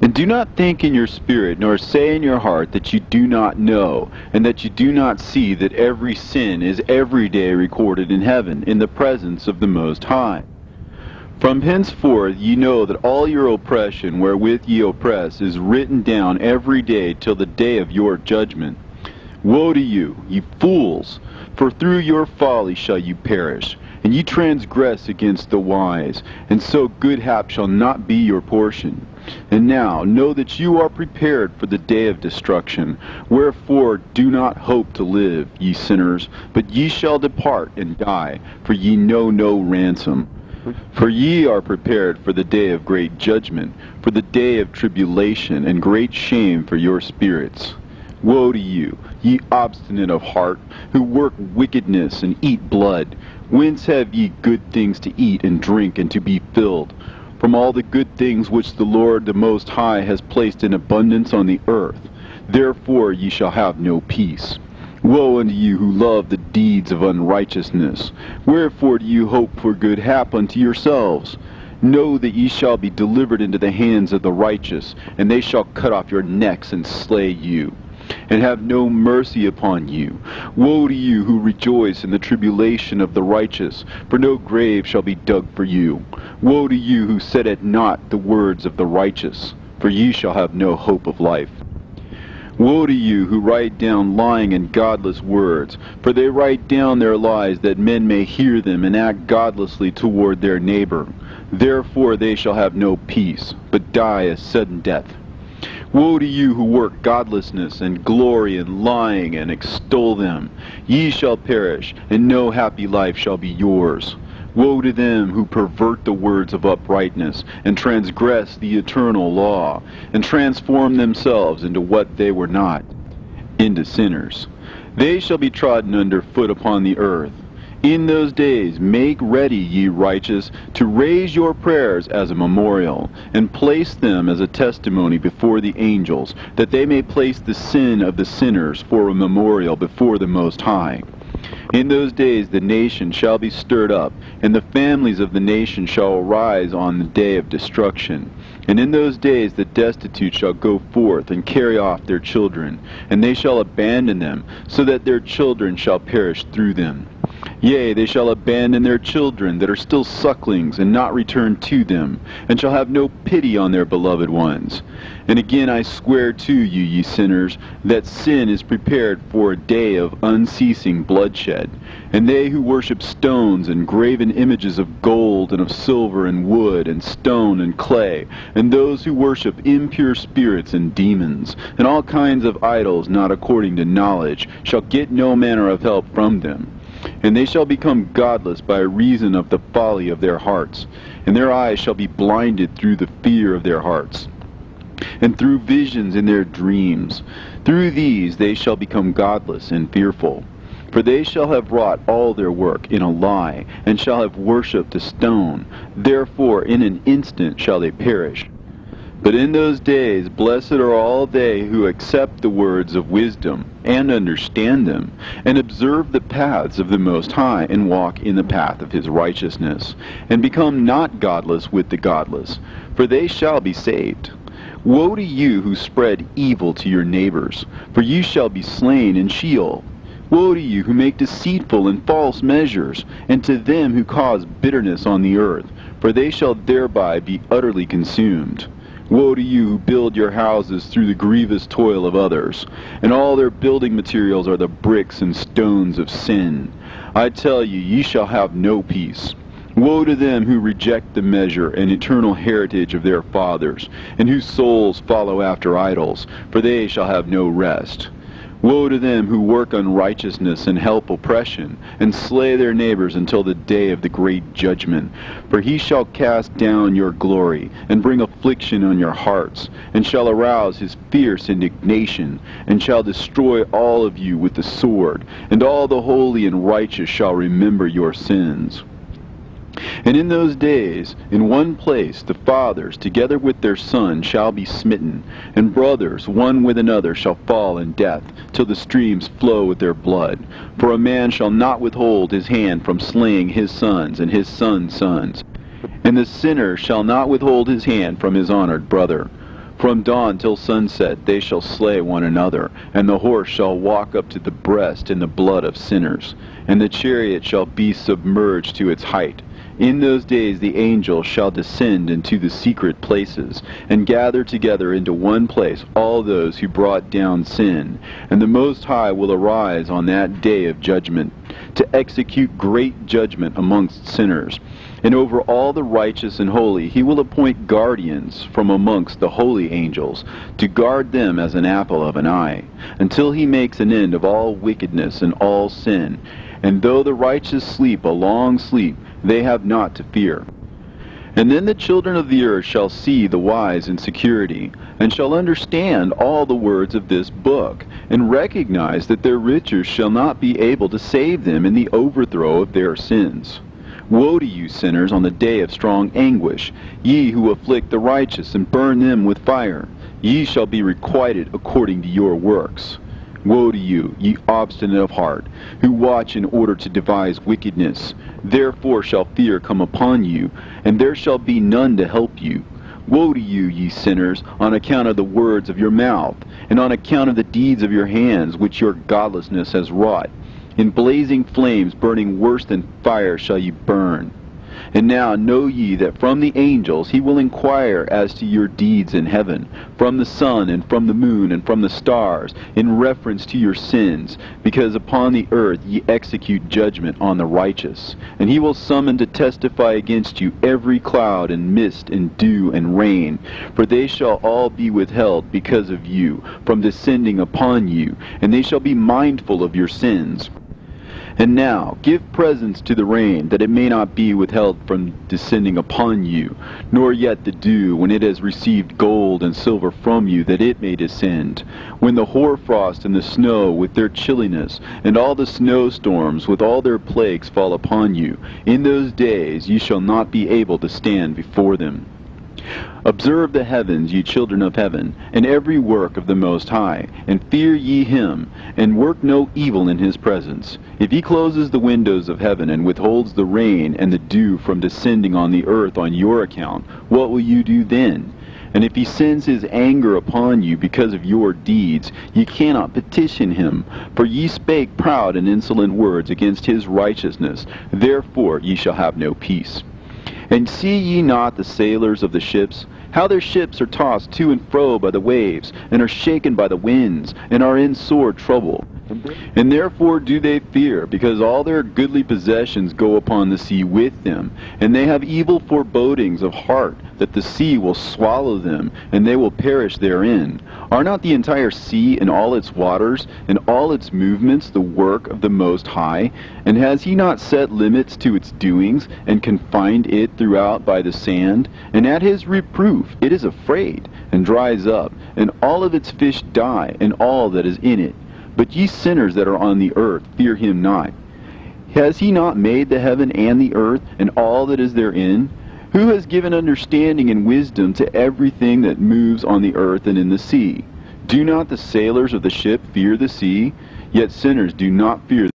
And do not think in your spirit, nor say in your heart that you do not know, and that you do not see that every sin is every day recorded in heaven, in the presence of the Most High. From henceforth ye know that all your oppression wherewith ye oppress is written down every day till the day of your judgment. Woe to you, ye fools! For through your folly shall you perish, and ye transgress against the wise, and so good hap shall not be your portion. And now know that you are prepared for the day of destruction. Wherefore do not hope to live, ye sinners, but ye shall depart and die, for ye know no ransom. For ye are prepared for the day of great judgment, for the day of tribulation and great shame for your spirits. Woe to you, ye obstinate of heart, who work wickedness and eat blood. Whence have ye good things to eat and drink and to be filled? From all the good things which the Lord the Most High has placed in abundance on the earth. Therefore ye shall have no peace. Woe unto you who love the deeds of unrighteousness. Wherefore do you hope for good hap unto yourselves? Know that ye shall be delivered into the hands of the righteous, and they shall cut off your necks and slay you, and have no mercy upon you. Woe to you who rejoice in the tribulation of the righteous, for no grave shall be dug for you. Woe to you who set at naught the words of the righteous, for ye shall have no hope of life. Woe to you who write down lying and godless words, for they write down their lies that men may hear them and act godlessly toward their neighbor. Therefore they shall have no peace, but die a sudden death. Woe to you who work godlessness and glory in lying and extol them. Ye shall perish, and no happy life shall be yours. Woe to them who pervert the words of uprightness, and transgress the eternal law, and transform themselves into what they were not, into sinners. They shall be trodden under foot upon the earth. In those days make ready, ye righteous, to raise your prayers as a memorial, and place them as a testimony before the angels, that they may place the sin of the sinners for a memorial before the Most High. In those days the nation shall be stirred up, and the families of the nation shall arise on the day of destruction. And in those days the destitute shall go forth and carry off their children, and they shall abandon them, so that their children shall perish through them. Yea, they shall abandon their children that are still sucklings, and not return to them, and shall have no pity on their beloved ones. And again I swear to you, ye sinners, that sin is prepared for a day of unceasing bloodshed. And they who worship stones and graven images of gold and of silver and wood and stone and clay, and those who worship impure spirits and demons, and all kinds of idols not according to knowledge, shall get no manner of help from them. And they shall become godless by reason of the folly of their hearts, and their eyes shall be blinded through the fear of their hearts, and through visions in their dreams. Through these they shall become godless and fearful. For they shall have wrought all their work in a lie, and shall have worshipped a stone. Therefore in an instant shall they perish. But in those days blessed are all they who accept the words of wisdom, and understand them, and observe the paths of the Most High, and walk in the path of his righteousness, and become not godless with the godless, for they shall be saved. Woe to you who spread evil to your neighbors, for you shall be slain in Sheol. Woe to you who make deceitful and false measures, and to them who cause bitterness on the earth, for they shall thereby be utterly consumed. Woe to you who build your houses through the grievous toil of others, and all their building materials are the bricks and stones of sin. I tell you, ye shall have no peace. Woe to them who reject the measure and eternal heritage of their fathers, and whose souls follow after idols, for they shall have no rest. Woe to them who work unrighteousness and help oppression, and slay their neighbors until the day of the great judgment. For he shall cast down your glory, and bring affliction on your hearts, and shall arouse his fierce indignation, and shall destroy all of you with the sword, and all the holy and righteous shall remember your sins. And in those days, in one place, the fathers, together with their sons, shall be smitten, and brothers, one with another, shall fall in death, till the streams flow with their blood. For a man shall not withhold his hand from slaying his sons, and his sons' sons. And the sinner shall not withhold his hand from his honored brother. From dawn till sunset they shall slay one another, and the horse shall walk up to the breast in the blood of sinners, and the chariot shall be submerged to its height. In those days the angels shall descend into the secret places, and gather together into one place all those who brought down sin. And the Most High will arise on that day of judgment, to execute great judgment amongst sinners. And over all the righteous and holy he will appoint guardians from amongst the holy angels, to guard them as an apple of an eye, until he makes an end of all wickedness and all sin. And though the righteous sleep a long sleep, they have not to fear. And then the children of the earth shall see the wise in security, and shall understand all the words of this book, and recognize that their riches shall not be able to save them in the overthrow of their sins. Woe to you, sinners, on the day of strong anguish, ye who afflict the righteous and burn them with fire. Ye shall be requited according to your works. Woe to you, ye obstinate of heart, who watch in order to devise wickedness. Therefore shall fear come upon you, and there shall be none to help you. Woe to you, ye sinners, on account of the words of your mouth, and on account of the deeds of your hands, which your godlessness has wrought. In blazing flames, burning worse than fire, shall ye burn. And now know ye that from the angels he will inquire as to your deeds in heaven, from the sun and from the moon and from the stars, in reference to your sins, because upon the earth ye execute judgment on the righteous. And he will summon to testify against you every cloud and mist and dew and rain, for they shall all be withheld because of you, from descending upon you, and they shall be mindful of your sins. And now give presents to the rain, that it may not be withheld from descending upon you, nor yet the dew, when it has received gold and silver from you, that it may descend. When the hoarfrost and the snow with their chilliness, and all the snowstorms with all their plagues fall upon you, in those days ye shall not be able to stand before them. Observe the heavens, ye children of heaven, and every work of the Most High, and fear ye him, and work no evil in his presence. If he closes the windows of heaven, and withholds the rain and the dew from descending on the earth on your account, what will you do then? And if he sends his anger upon you because of your deeds, ye cannot petition him, for ye spake proud and insolent words against his righteousness. Therefore ye shall have no peace. And see ye not the sailors of the ships, how their ships are tossed to and fro by the waves, and are shaken by the winds, and are in sore trouble? And therefore do they fear, because all their goodly possessions go upon the sea with them, and they have evil forebodings of heart, that the sea will swallow them, and they will perish therein. Are not the entire sea and all its waters, and all its movements the work of the Most High? And has he not set limits to its doings, and confined it throughout by the sand? And at his reproof it is afraid, and dries up, and all of its fish die, and all that is in it. But ye sinners that are on the earth, fear him not. Has he not made the heaven and the earth, and all that is therein? Who has given understanding and wisdom to everything that moves on the earth and in the sea? Do not the sailors of the ship fear the sea? Yet sinners do not fear